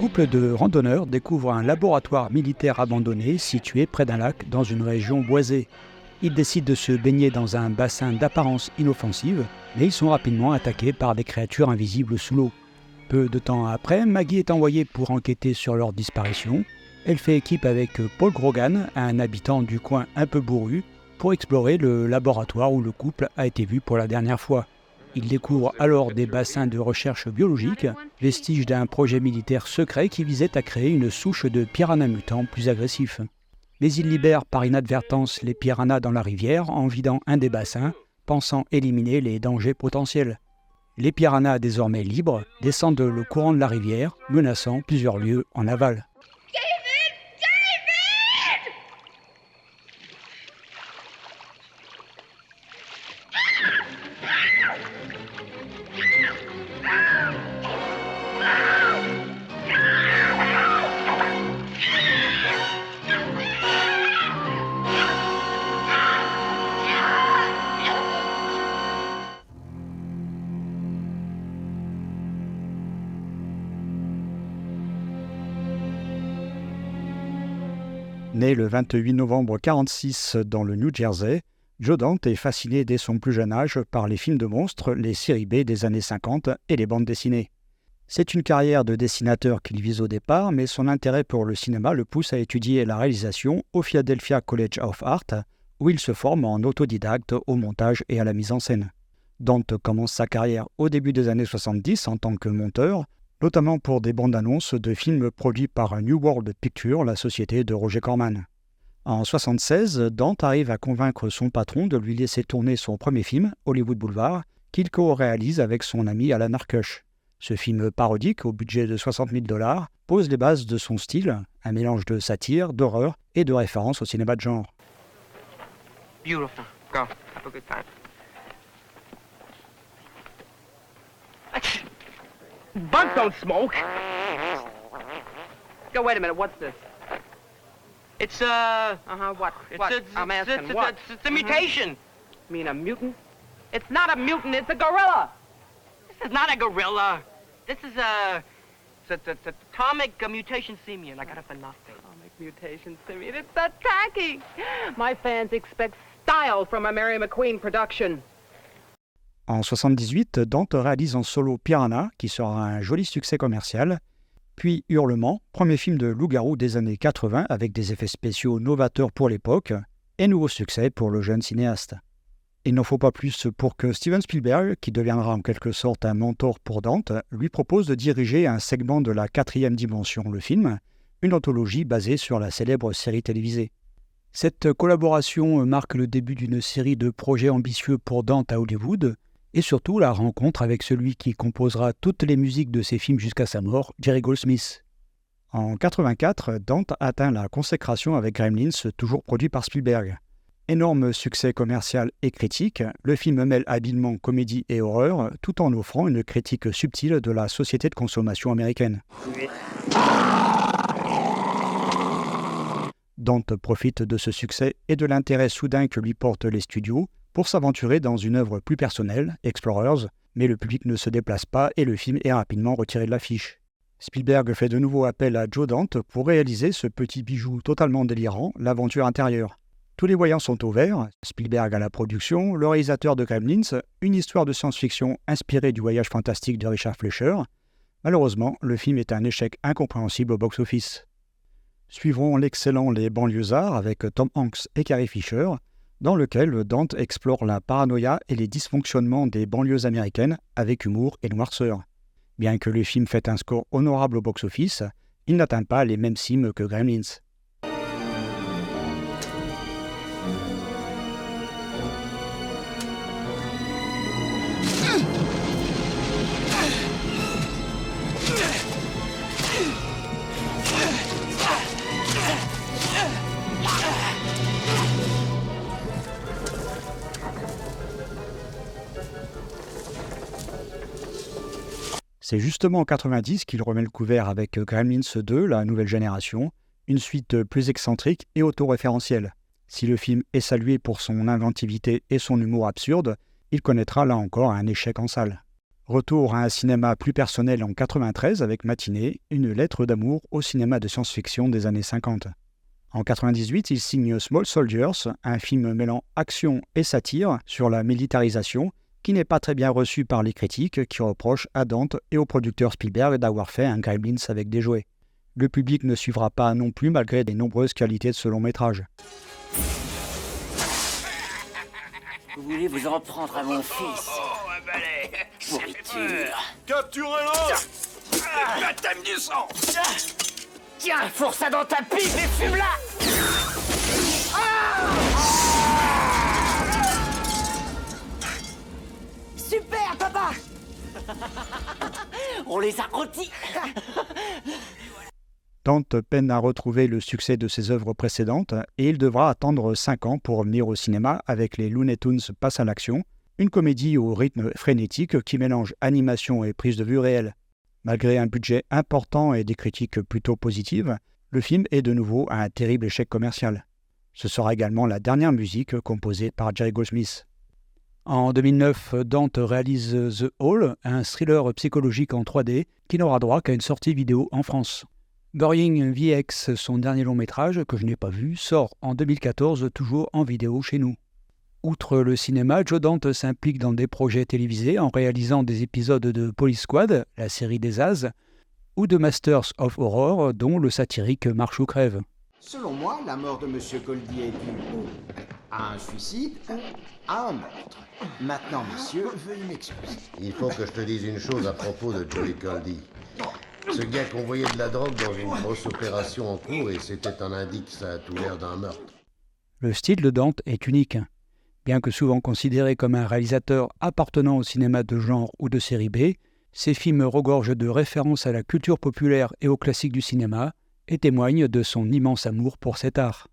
couple de randonneurs découvre un laboratoire militaire abandonné situé près d'un lac dans une région boisée. Ils décident de se baigner dans un bassin d'apparence inoffensive, mais ils sont rapidement attaqués par des créatures invisibles sous l'eau. Peu de temps après, Maggie est envoyée pour enquêter sur leur disparition. Elle fait équipe avec Paul Grogan, un habitant du coin un peu bourru, pour explorer le laboratoire où le couple a été vu pour la dernière fois. Ils découvrent alors des bassins de recherche biologique, vestiges d'un projet militaire secret qui visait à créer une souche de piranhas mutants plus agressifs. Mais ils libèrent par inadvertance les piranhas dans la rivière en vidant un des bassins, pensant éliminer les dangers potentiels. Les piranhas, désormais libres, descendent le courant de la rivière, menaçant plusieurs lieues en aval. Né le 28 novembre 1946 dans le New Jersey, Joe Dante est fasciné dès son plus jeune âge par les films de monstres, les séries B des années 50 et les bandes dessinées. C'est une carrière de dessinateur qu'il vise au départ, mais son intérêt pour le cinéma le pousse à étudier la réalisation au Philadelphia College of Art, où il se forme en autodidacte au montage et à la mise en scène. Dante commence sa carrière au début des années 70 en tant que monteur, notamment pour des bandes-annonces de films produits par New World Pictures, la société de Roger Corman. En 1976, Dante arrive à convaincre son patron de lui laisser tourner son premier film, Hollywood Boulevard, qu'il co-réalise avec son ami Alan Arkush. Ce film parodique, au budget de $60 000, pose les bases de son style, un mélange de satire, d'horreur et de références au cinéma de genre. Beautiful. Go. Have a good time. Bugs don't smoke. Go, wait a minute. What's this? It's What? I'm asking what? It's a mutation. You mean a mutant? It's not a mutant. It's a gorilla. This is not a gorilla. This is it's atomic mutation simian. I got it for nothing. Atomic mutation simian. It's that tacky. My fans expect style from a Mary McQueen production. En 1978, Dante réalise en solo Piranha, qui sera un joli succès commercial, puis Hurlement, premier film de loup-garou des années 80 avec des effets spéciaux novateurs pour l'époque, et nouveau succès pour le jeune cinéaste. Il n'en faut pas plus pour que Steven Spielberg, qui deviendra en quelque sorte un mentor pour Dante, lui propose de diriger un segment de la 4e dimension, le film, une anthologie basée sur la célèbre série télévisée. Cette collaboration marque le début d'une série de projets ambitieux pour Dante à Hollywood, et surtout la rencontre avec celui qui composera toutes les musiques de ses films jusqu'à sa mort, Jerry Goldsmith. En 1984, Dante atteint la consécration avec Gremlins, toujours produit par Spielberg. Énorme succès commercial et critique, le film mêle habilement comédie et horreur, tout en offrant une critique subtile de la société de consommation américaine. Dante profite de ce succès et de l'intérêt soudain que lui portent les studios pour s'aventurer dans une œuvre plus personnelle, Explorers, mais le public ne se déplace pas et le film est rapidement retiré de l'affiche. Spielberg fait de nouveau appel à Joe Dante pour réaliser ce petit bijou totalement délirant, l'aventure intérieure. Tous les voyants sont au vert, Spielberg à la production, le réalisateur de Gremlins, une histoire de science-fiction inspirée du voyage fantastique de Richard Fleischer. Malheureusement, le film est un échec incompréhensible au box-office. Suivront l'excellent Les Banlieusards avec Tom Hanks et Carrie Fisher, dans lequel Dante explore la paranoïa et les dysfonctionnements des banlieues américaines avec humour et noirceur. Bien que le film fait un score honorable au box-office, il n'atteint pas les mêmes cimes que Gremlins. C'est justement en 1990 qu'il remet le couvert avec Gremlins 2, la nouvelle génération, une suite plus excentrique et autoréférentielle. Si le film est salué pour son inventivité et son humour absurde, il connaîtra là encore un échec en salle. Retour à un cinéma plus personnel en 1993 avec Matinée, une lettre d'amour au cinéma de science-fiction des années 50. En 1998, il signe Small Soldiers, un film mêlant action et satire sur la militarisation, qui n'est pas très bien reçu par les critiques qui reprochent à Dante et au producteur Spielberg d'avoir fait un Gremlins avec des jouets. Le public ne suivra pas non plus malgré les nombreuses qualités de ce long métrage. Vous voulez vous en prendre à mon fils? Oh, un balai! Pourriture! Capturez-le! Baptême du sang! Tiens, fourre ça dans ta pipe et fume-la! Super, papa! On les a rôtis! Dante peine à retrouver le succès de ses œuvres précédentes et il devra attendre 5 ans pour revenir au cinéma avec les Looney Tunes Passent à l'action, une comédie au rythme frénétique qui mélange animation et prise de vue réelle. Malgré un budget important et des critiques plutôt positives, le film est de nouveau un terrible échec commercial. Ce sera également la dernière musique composée par Jerry Goldsmith. En 2009, Dante réalise The Hall, un thriller psychologique en 3D qui n'aura droit qu'à une sortie vidéo en France. Goring VX, son dernier long métrage, que je n'ai pas vu, sort en 2014, toujours en vidéo chez nous. Outre le cinéma, Joe Dante s'implique dans des projets télévisés en réalisant des épisodes de Police Squad, la série des As, ou de Masters of Horror, dont le satirique Marche ou crève. Selon moi, la mort de Monsieur Goldie est due ou à un suicide ou à un meurtre. Maintenant, messieurs, veuillez m'excuser. Il faut que je te dise une chose à propos de Joey Goldie. Ce gars convoyait de la drogue dans une grosse opération en cours et c'était un indice, ça a tout l'air d'un meurtre. Le style de Dante est unique. Bien que souvent considéré comme un réalisateur appartenant au cinéma de genre ou de série B, ses films regorgent de références à la culture populaire et aux classiques du cinéma et témoignent de son immense amour pour cet art.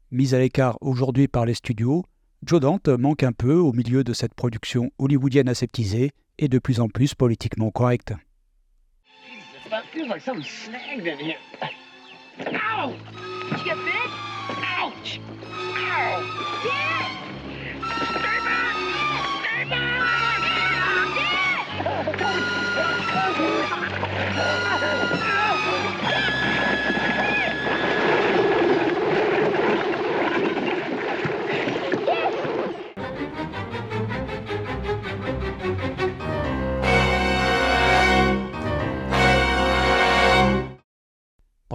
Mis à l'écart aujourd'hui par les studios, Joe Dante manque un peu au milieu de cette production hollywoodienne aseptisée et de plus en plus politiquement correcte. It feels like something snagged in here. Ow! Did you get bit? Ouch! Ow! Stay back! Stay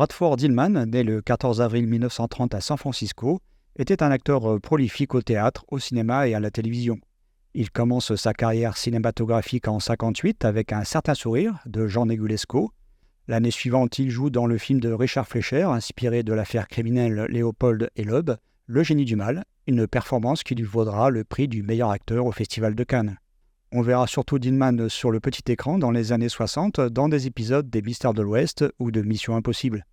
Bradford Dillman, né le 14 avril 1930 à San Francisco, était un acteur prolifique au théâtre, au cinéma et à la télévision. Il commence sa carrière cinématographique en 1958 avec Un certain sourire de Jean Negulesco. L'année suivante, il joue dans le film de Richard Fleischer, inspiré de l'affaire criminelle Léopold et Loeb, Le génie du mal, une performance qui lui vaudra le prix du meilleur acteur au Festival de Cannes. On verra surtout Dillman sur le petit écran dans les années 60 dans des épisodes des Mystères de l'Ouest ou de Mission Impossible.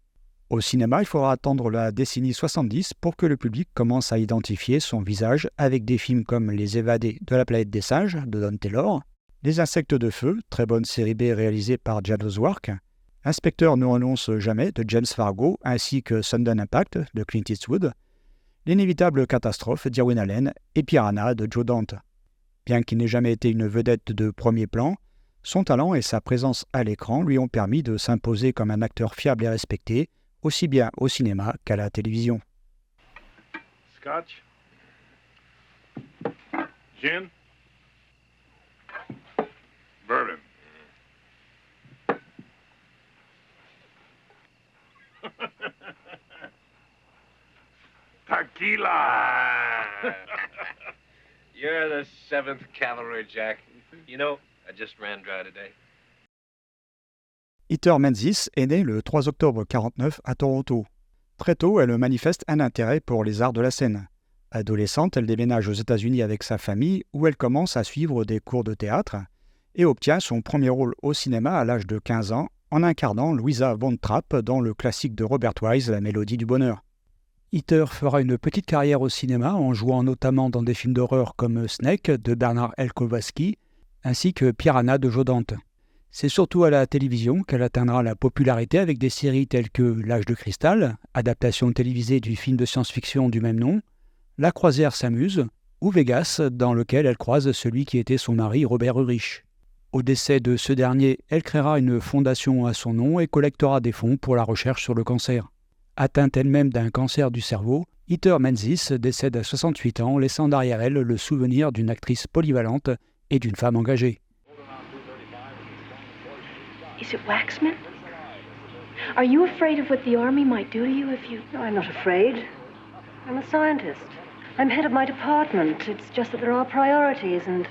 Au cinéma, il faudra attendre la décennie 70 pour que le public commence à identifier son visage avec des films comme Les Évadés de la planète des singes de Don Taylor, Les Insectes de feu, très bonne série B réalisée par Janos Wark, Inspecteur ne renonce jamais de James Fargo ainsi que Sudden Impact de Clint Eastwood, L'inévitable catastrophe d'Irwin Allen et Piranha de Joe Dante. Bien qu'il n'ait jamais été une vedette de premier plan, son talent et sa présence à l'écran lui ont permis de s'imposer comme un acteur fiable et respecté, aussi bien au cinéma qu'à la télévision. Scotch? Gin? Bourbon. Tequila! You're the 7th Cavalry, Jack. You know, I just ran dry today. Heather Menzies est née le 3 octobre 1949 à Toronto. Très tôt, elle manifeste un intérêt pour les arts de la scène. Adolescente, elle déménage aux États-Unis avec sa famille où elle commence à suivre des cours de théâtre et obtient son premier rôle au cinéma à l'âge de 15 ans en incarnant Louisa Von Trapp dans le classique de Robert Wise, La Mélodie du bonheur. Heather fera une petite carrière au cinéma en jouant notamment dans des films d'horreur comme Snake de Bernard L. Kowalski ainsi que Piranha de Joe Dante. C'est surtout à la télévision qu'elle atteindra la popularité avec des séries telles que L'Âge de cristal, adaptation télévisée du film de science-fiction du même nom, La croisière s'amuse ou Vegas, dans lequel elle croise celui qui était son mari Robert Urich. Au décès de ce dernier, elle créera une fondation à son nom et collectera des fonds pour la recherche sur le cancer. Atteinte elle-même d'un cancer du cerveau, Heather Menzies décède à 68 ans, laissant derrière elle le souvenir d'une actrice polyvalente et d'une femme engagée. Is it Waxman? Are you afraid of what the Army might do to you if you... No, I'm not afraid. I'm a scientist. I'm head of my department. It's just that there are priorities and...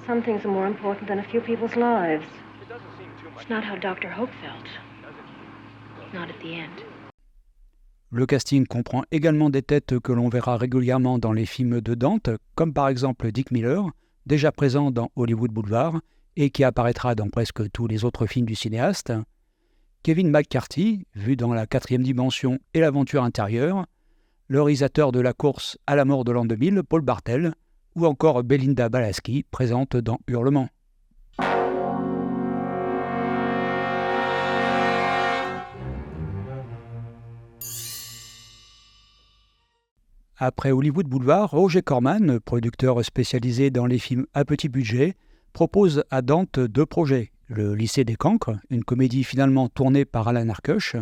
Some things are more important than a few people's lives. It's not how Dr. Hope felt. Not at the end. Le casting comprend également des têtes que l'on verra régulièrement dans les films de Dante, comme par exemple Dick Miller, déjà présent dans Hollywood Boulevard et qui apparaîtra dans presque tous les autres films du cinéaste, Kevin McCarthy, vu dans La 4e dimension et l'Aventure intérieure, le réalisateur de La course à la mort de l'an 2000, Paul Bartel, ou encore Belinda Balaski, présente dans Hurlement. Après Hollywood Boulevard, Roger Corman, producteur spécialisé dans les films à petit budget, propose à Dante 2 projets, Le lycée des cancres, une comédie finalement tournée par Alan Arkush,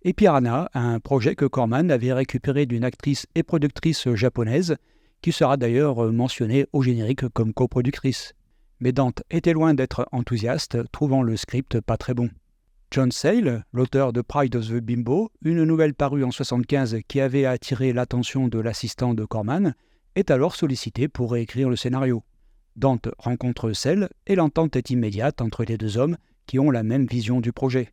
et Piranha, un projet que Corman avait récupéré d'une actrice et productrice japonaise, qui sera d'ailleurs mentionnée au générique comme coproductrice. Mais Dante était loin d'être enthousiaste, trouvant le script pas très bon. John Sayles, l'auteur de Pride of the Bimbo, une nouvelle parue en 1975 qui avait attiré l'attention de l'assistant de Corman, est alors sollicité pour réécrire le scénario. Dante rencontre Sayles et l'entente est immédiate entre les deux hommes qui ont la même vision du projet.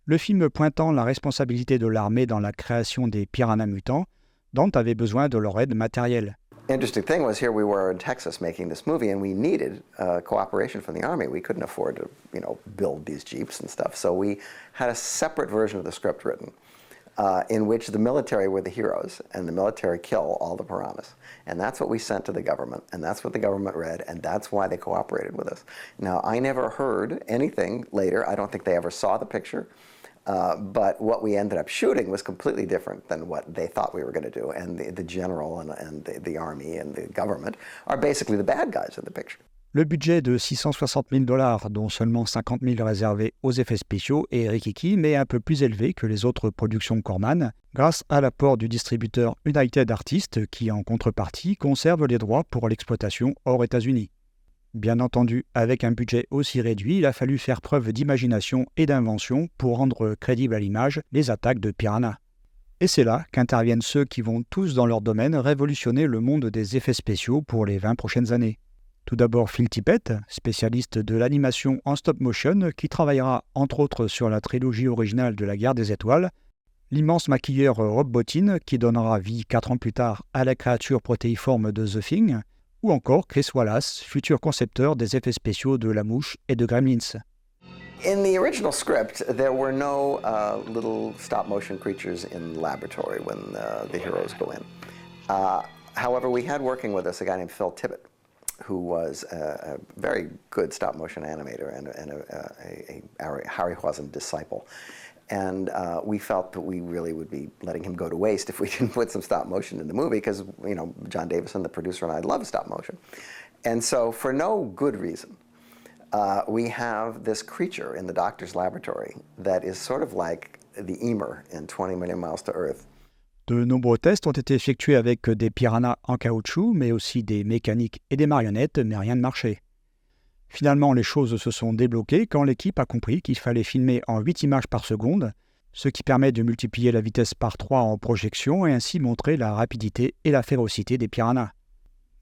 Le film pointant la responsabilité de l'armée dans la création des piranhas mutants, Dante avait besoin de leur aide matérielle. Interesting thing was, here we were in Texas making this movie, and we needed cooperation from the Army. We couldn't afford to, build these Jeeps and stuff. So we had a separate version of the script written, in which the military were the heroes, and the military kill all the piranhas. And that's what we sent to the government, and that's what the government read, and that's why they cooperated with us. Now, I never heard anything later. I don't think they ever saw the picture. But what we ended up shooting was completely different than what they thought we were going to do. And the general and the army and the government are basically the bad guys in the picture. Le budget de $660 000, dont seulement 50 000 réservés aux effets spéciaux, est rikiki, mais un peu plus élevé que les autres productions Corman, grâce à l'apport du distributeur United Artists qui, en contrepartie, conserve les droits pour l'exploitation hors États-Unis. Bien entendu, avec un budget aussi réduit, il a fallu faire preuve d'imagination et d'invention pour rendre crédibles à l'image les attaques de piranhas. Et c'est là qu'interviennent ceux qui vont tous dans leur domaine révolutionner le monde des effets spéciaux pour les 20 prochaines années. Tout d'abord Phil Tippett, spécialiste de l'animation en stop-motion, qui travaillera entre autres sur la trilogie originale de la Guerre des Étoiles, l'immense maquilleur Rob Bottin, qui donnera vie 4 ans plus tard à la créature protéiforme de The Thing, ou encore Chris Wallace, futur concepteur des effets spéciaux de La Mouche et de Gremlins. In the original script, there were no little stop-motion creatures in the laboratory when the heroes go in. However, we had working with us a guy named Phil Tippett, who was a very good stop-motion animator and a Harryhausen disciple. And we felt that we really would be letting him go to waste if we didn't put some stop motion in the movie because, John Davison, the producer, and I love stop motion. And so for no good reason, we have this creature in the doctor's laboratory that is sort of like the Emer in 20 Million Miles to Earth. De nombreux tests ont été effectués avec des piranhas en caoutchouc, mais aussi des mécaniques et des marionnettes, mais rien ne marchait. Finalement, les choses se sont débloquées quand l'équipe a compris qu'il fallait filmer en 8 images par seconde, ce qui permet de multiplier la vitesse par 3 en projection et ainsi montrer la rapidité et la férocité des piranhas.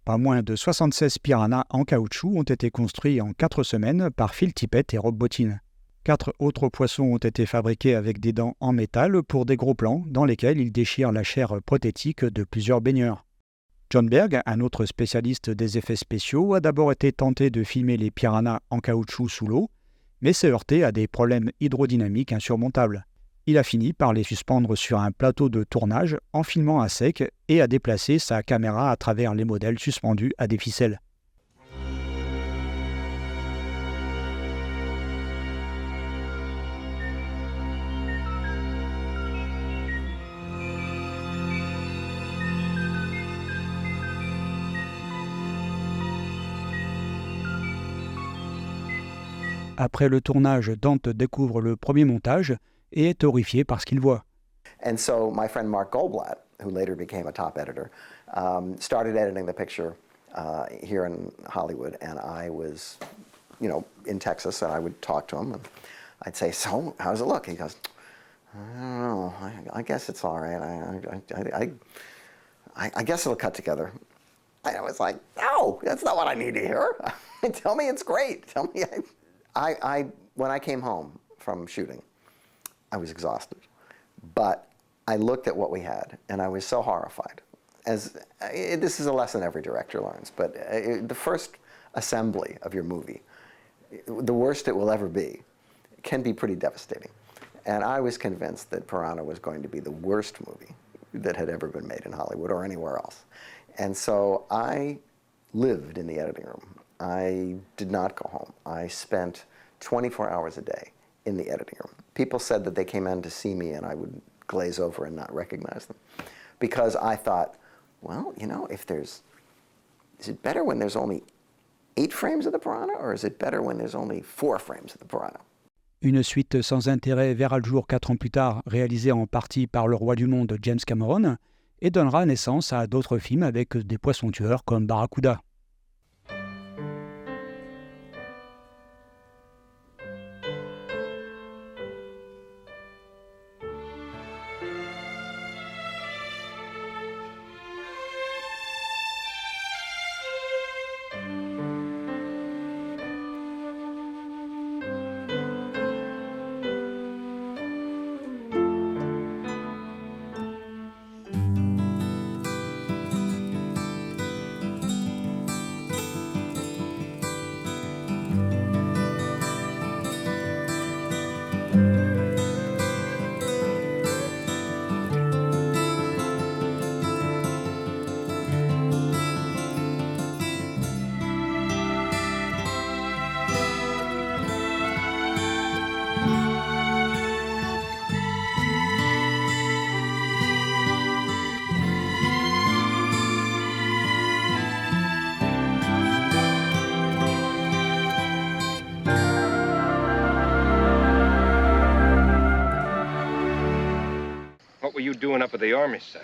Pas moins de 76 piranhas en caoutchouc ont été construits en 4 semaines par Phil Tippett et Rob Bottin. 4 autres poissons ont été fabriqués avec des dents en métal pour des gros plans dans lesquels ils déchirent la chair prothétique de plusieurs baigneurs. John Berg, un autre spécialiste des effets spéciaux, a d'abord été tenté de filmer les piranhas en caoutchouc sous l'eau, mais s'est heurté à des problèmes hydrodynamiques insurmontables. Il a fini par les suspendre sur un plateau de tournage en filmant à sec et a déplacé sa caméra à travers les modèles suspendus à des ficelles. Après le tournage, Dante découvre le premier montage et est horrifié par ce qu'il voit. And so my friend Mark Goldblatt, who later became a top editor, started editing the picture here in Hollywood, and I was, in Texas, and I would talk to him, and I'd say, "So, how does it look?" He goes, "I don't know. I guess it's all right. I guess it'll cut together." And I was like, "No, that's not what I need to hear. Tell me it's great. Tell me." When I came home from shooting, I was exhausted, but I looked at what we had, and I was so horrified. This is a lesson every director learns, but the first assembly of your movie, the worst it will ever be, can be pretty devastating. And I was convinced that Piranha was going to be the worst movie that had ever been made in Hollywood or anywhere else. And so I lived in the editing room. I did not go home. I spent 24 hours a day in the editing room. People said that they came in to see me and I would glaze over and not recognize them. Because I thought, well, is it better when there's only 8 frames of the Piranha, or is it better when there's only 4 frames of the Piranha? Une suite sans intérêt verra le jour 4 ans plus tard, réalisée en partie par le roi du monde James Cameron, et donnera naissance à d'autres films avec des poissons tueurs comme Barracuda. What were you doing up at the army site?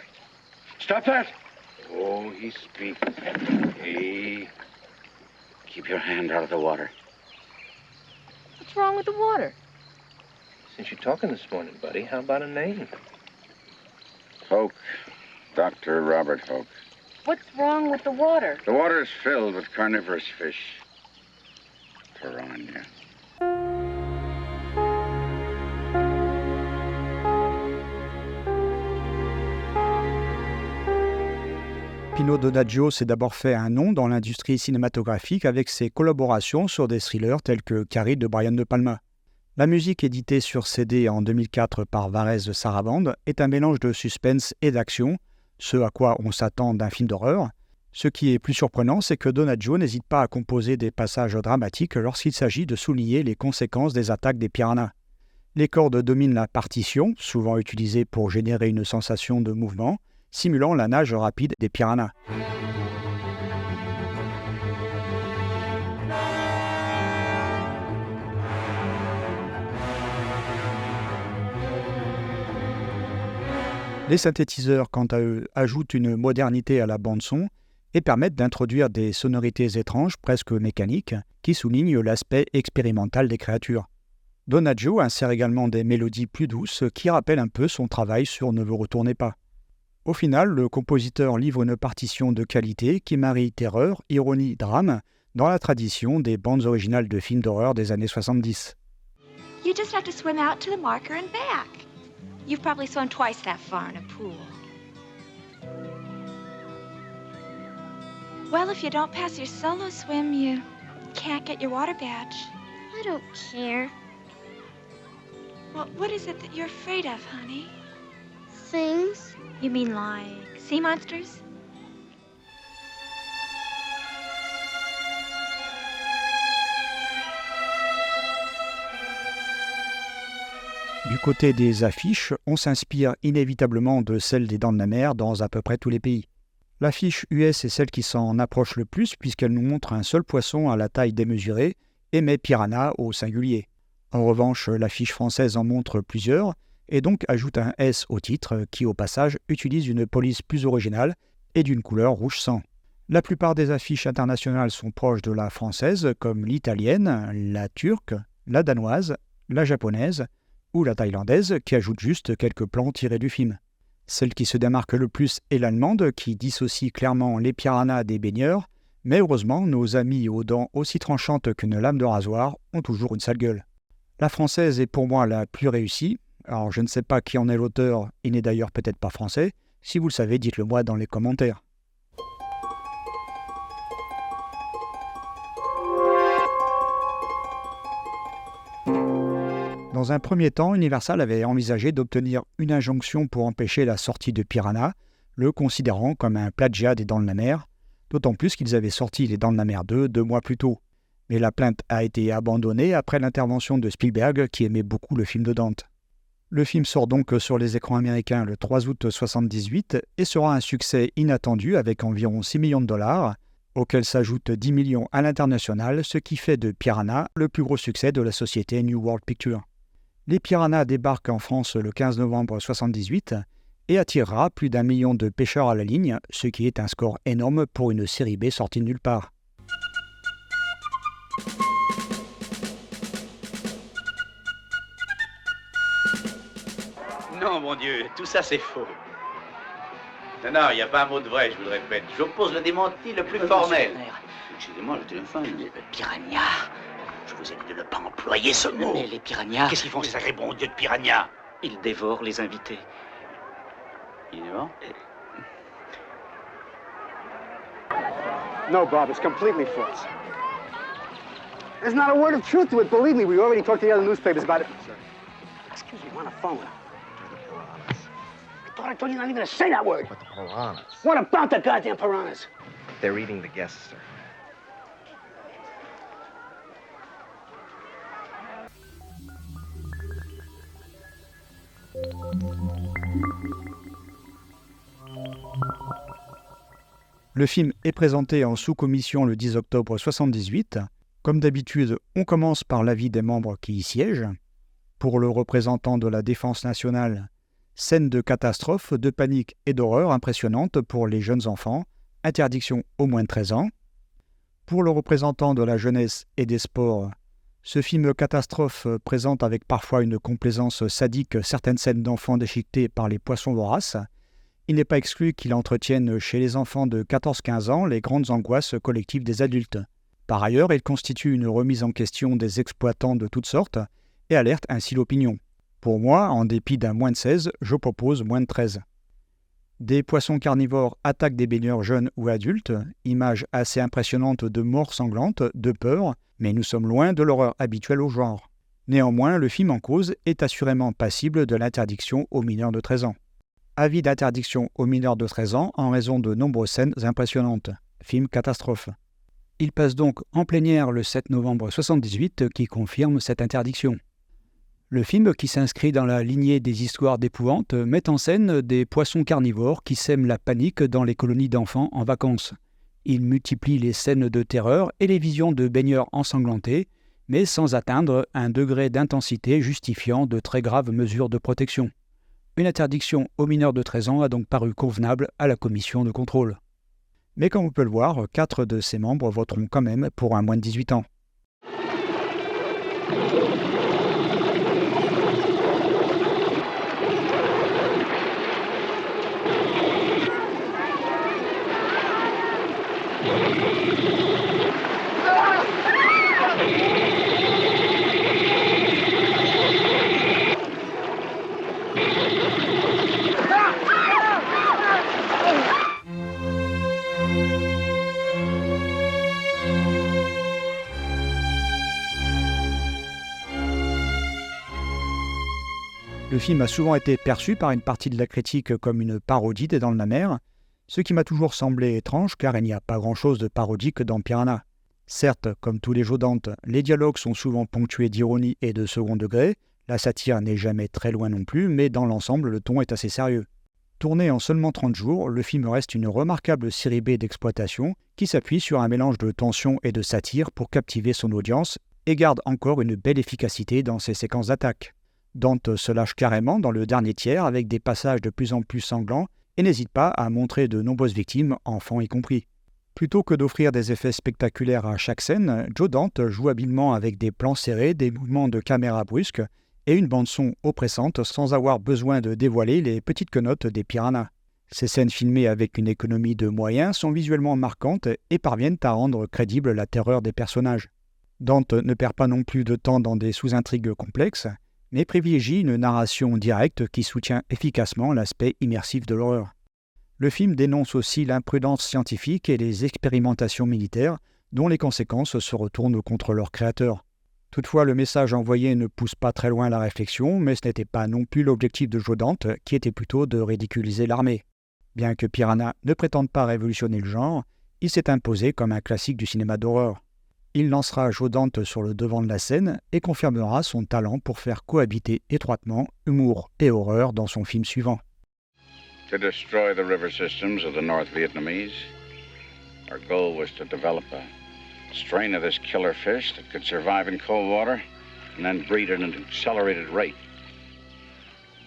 Stop that! Oh, he speaks. Hey, keep your hand out of the water. What's wrong with the water? Since you're talking this morning, buddy, how about a name? Hoke. Dr. Robert Hoke. What's wrong with the water? The water is filled with carnivorous fish. Piranha. Pino Donaggio s'est d'abord fait un nom dans l'industrie cinématographique avec ses collaborations sur des thrillers tels que Carrie de Brian De Palma. La musique éditée sur CD en 2004 par Varese Sarabande est un mélange de suspense et d'action, ce à quoi on s'attend d'un film d'horreur. Ce qui est plus surprenant, c'est que Donaggio n'hésite pas à composer des passages dramatiques lorsqu'il s'agit de souligner les conséquences des attaques des piranhas. Les cordes dominent la partition, souvent utilisée pour générer une sensation de mouvement, simulant la nage rapide des piranhas. Les synthétiseurs, quant à eux, ajoutent une modernité à la bande-son et permettent d'introduire des sonorités étranges, presque mécaniques, qui soulignent l'aspect expérimental des créatures. Donaggio insère également des mélodies plus douces qui rappellent un peu son travail sur Ne vous retournez pas. Au final, le compositeur livre une partition de qualité qui marie terreur, ironie, drame, dans la tradition des bandes originales de films d'horreur des années 70. You just have to swim out to the marker and back. You've probably swum twice that far in a pool. Well, if you don't pass your solo swim, you can't get your water badge. I don't care. Well, what is it that you're afraid of, honey? Things. You mean like sea monsters? Du côté des affiches, on s'inspire inévitablement de celles des Dents de la Mer dans à peu près tous les pays. L'affiche US est celle qui s'en approche le plus puisqu'elle nous montre un seul poisson à la taille démesurée et met Piranha au singulier. En revanche, l'affiche française en montre plusieurs, et donc ajoute un S au titre qui, au passage, utilise une police plus originale et d'une couleur rouge sang. La plupart des affiches internationales sont proches de la française, comme l'italienne, la turque, la danoise, la japonaise ou la thaïlandaise, qui ajoute juste quelques plans tirés du film. Celle qui se démarque le plus est l'allemande, qui dissocie clairement les piranhas des baigneurs, mais heureusement, nos amis aux dents aussi tranchantes qu'une lame de rasoir ont toujours une sale gueule. La française est pour moi la plus réussie. Alors je ne sais pas qui en est l'auteur, il n'est d'ailleurs peut-être pas français. Si vous le savez, dites-le moi dans les commentaires. Dans un premier temps, Universal avait envisagé d'obtenir une injonction pour empêcher la sortie de Piranha, le considérant comme un plagiat des Dents de la Mer, d'autant plus qu'ils avaient sorti les Dents de la Mer 2 mois plus tôt. Mais la plainte a été abandonnée après l'intervention de Spielberg qui aimait beaucoup le film de Dante. Le film sort donc sur les écrans américains le 3 août 1978 et sera un succès inattendu avec environ 6 millions de dollars, auxquels s'ajoutent 10 millions à l'international, ce qui fait de Piranha le plus gros succès de la société New World Pictures. Les Piranhas débarquent en France le 15 novembre 1978 et attirera plus d'1 million de pêcheurs à la ligne, ce qui est un score énorme pour une série B sortie de nulle part. Non, mon Dieu, tout ça c'est faux. Non, il n'y a pas un mot de vrai, je vous le répète. J'oppose le démenti le plus formel. Excusez-moi, le téléphone. Piranha. Je vous ai dit de ne pas employer ce mot. Mais les piranhas... Qu'est-ce qu'ils font, ces sacrés bons dieux de piranha? Ils dévorent les invités. Ils dévorent? No, Bob, it's completely false. There's not a word of truth to it, believe me. We already talked to the other newspapers about it. Excuse me, I'm on the phone. I thought I told you not even to say that word. But the piranhas. What about the goddamn piranhas? They're eating the guests, sir. Le film est présenté en sous-commission le 10 octobre 1978. Comme d'habitude, on commence par l'avis des membres qui y siègent. Pour le représentant de la Défense nationale, scène de catastrophe, de panique et d'horreur impressionnante pour les jeunes enfants, interdiction au moins de 13 ans. Pour le représentant de la jeunesse et des sports, ce film catastrophe présente avec parfois une complaisance sadique certaines scènes d'enfants déchiquetés par les poissons voraces. Il n'est pas exclu qu'il entretienne chez les enfants de 14-15 ans les grandes angoisses collectives des adultes. Par ailleurs, il constitue une remise en question des exploitants de toutes sortes et alerte ainsi l'opinion. Pour moi, en dépit d'un moins de 16, je propose moins de 13. Des poissons carnivores attaquent des baigneurs jeunes ou adultes, image assez impressionnante de morts sanglantes, de peur, mais nous sommes loin de l'horreur habituelle au genre. Néanmoins, le film en cause est assurément passible de l'interdiction aux mineurs de 13 ans. Avis d'interdiction aux mineurs de 13 ans en raison de nombreuses scènes impressionnantes. Film catastrophe. Il passe donc en plénière le 7 novembre 1978 qui confirme cette interdiction. Le film, qui s'inscrit dans la lignée des histoires d'épouvante, met en scène des poissons carnivores qui sèment la panique dans les colonies d'enfants en vacances. Il multiplie les scènes de terreur et les visions de baigneurs ensanglantés, mais sans atteindre un degré d'intensité justifiant de très graves mesures de protection. Une interdiction aux mineurs de 13 ans a donc paru convenable à la commission de contrôle. Mais comme on peut le voir, 4 de ses membres voteront quand même pour un moins de 18 ans. Le film a souvent été perçu par une partie de la critique comme une parodie des Dents de la Mer, ce qui m'a toujours semblé étrange car il n'y a pas grand-chose de parodique dans Piranha. Certes, comme tous les Joe Dante, les dialogues sont souvent ponctués d'ironie et de second degré, la satire n'est jamais très loin non plus, mais dans l'ensemble, le ton est assez sérieux. Tourné en seulement 30 jours, le film reste une remarquable série B d'exploitation qui s'appuie sur un mélange de tension et de satire pour captiver son audience et garde encore une belle efficacité dans ses séquences d'attaque. Dante se lâche carrément dans le dernier tiers avec des passages de plus en plus sanglants et n'hésite pas à montrer de nombreuses victimes, enfants y compris. Plutôt que d'offrir des effets spectaculaires à chaque scène, Joe Dante joue habilement avec des plans serrés, des mouvements de caméra brusques et une bande-son oppressante sans avoir besoin de dévoiler les petites quenottes des piranhas. Ces scènes filmées avec une économie de moyens sont visuellement marquantes et parviennent à rendre crédible la terreur des personnages. Dante ne perd pas non plus de temps dans des sous-intrigues complexes, mais privilégie une narration directe qui soutient efficacement l'aspect immersif de l'horreur. Le film dénonce aussi l'imprudence scientifique et les expérimentations militaires dont les conséquences se retournent contre leurs créateurs. Toutefois, le message envoyé ne pousse pas très loin la réflexion, mais ce n'était pas non plus l'objectif de Joe Dante, qui était plutôt de ridiculiser l'armée. Bien que Piranha ne prétende pas révolutionner le genre, il s'est imposé comme un classique du cinéma d'horreur. Il lancera Joe Dante sur le devant de la scène et confirmera son talent pour faire cohabiter étroitement humour et horreur dans son film suivant. To destroy the river systems of the North Vietnamese, our goal was to develop a strain of this killer fish that could survive in cold water and then breed at an accelerated rate.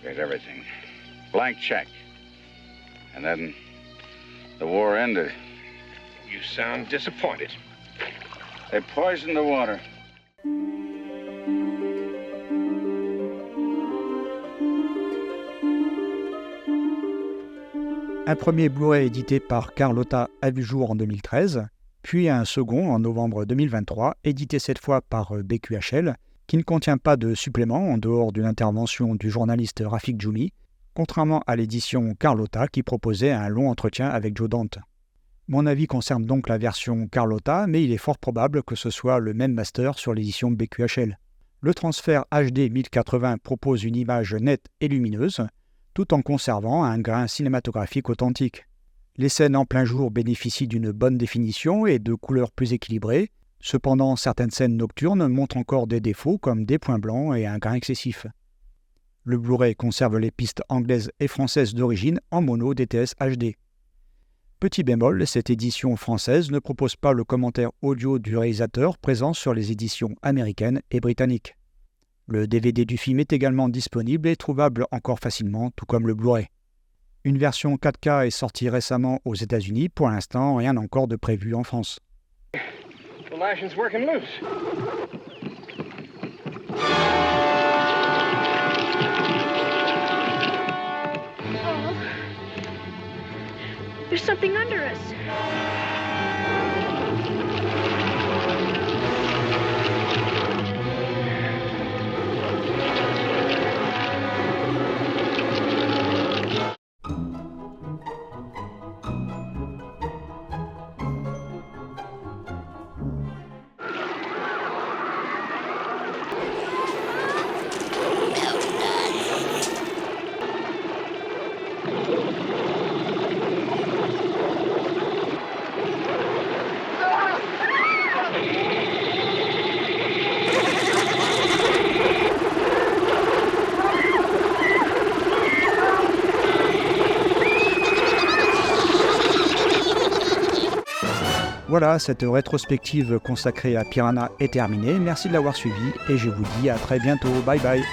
We had everything. Blank check. And then the war ended. You sound disappointed. They poisoned the water. Un premier Blu-ray édité par Carlotta a vu jour en 2013, puis un second en novembre 2023, édité cette fois par BQHL, qui ne contient pas de supplément en dehors d'une intervention du journaliste Rafik Djoumi, contrairement à l'édition Carlotta qui proposait un long entretien avec Joe Dante. Mon avis concerne donc la version Carlotta, mais il est fort probable que ce soit le même master sur l'édition BQHL. Le transfert HD 1080 propose une image nette et lumineuse, tout en conservant un grain cinématographique authentique. Les scènes en plein jour bénéficient d'une bonne définition et de couleurs plus équilibrées. Cependant, certaines scènes nocturnes montrent encore des défauts comme des points blancs et un grain excessif. Le Blu-ray conserve les pistes anglaises et françaises d'origine en mono DTS HD. Petit bémol, cette édition française ne propose pas le commentaire audio du réalisateur présent sur les éditions américaines et britanniques. Le DVD du film est également disponible et trouvable encore facilement, tout comme le Blu-ray. Une version 4K est sortie récemment aux États-Unis, pour l'instant rien encore de prévu en France. The lashing's working loose. Oh. There's something under us. Voilà, cette rétrospective consacrée à Piranha est terminée. Merci de l'avoir suivi et je vous dis à très bientôt. Bye bye.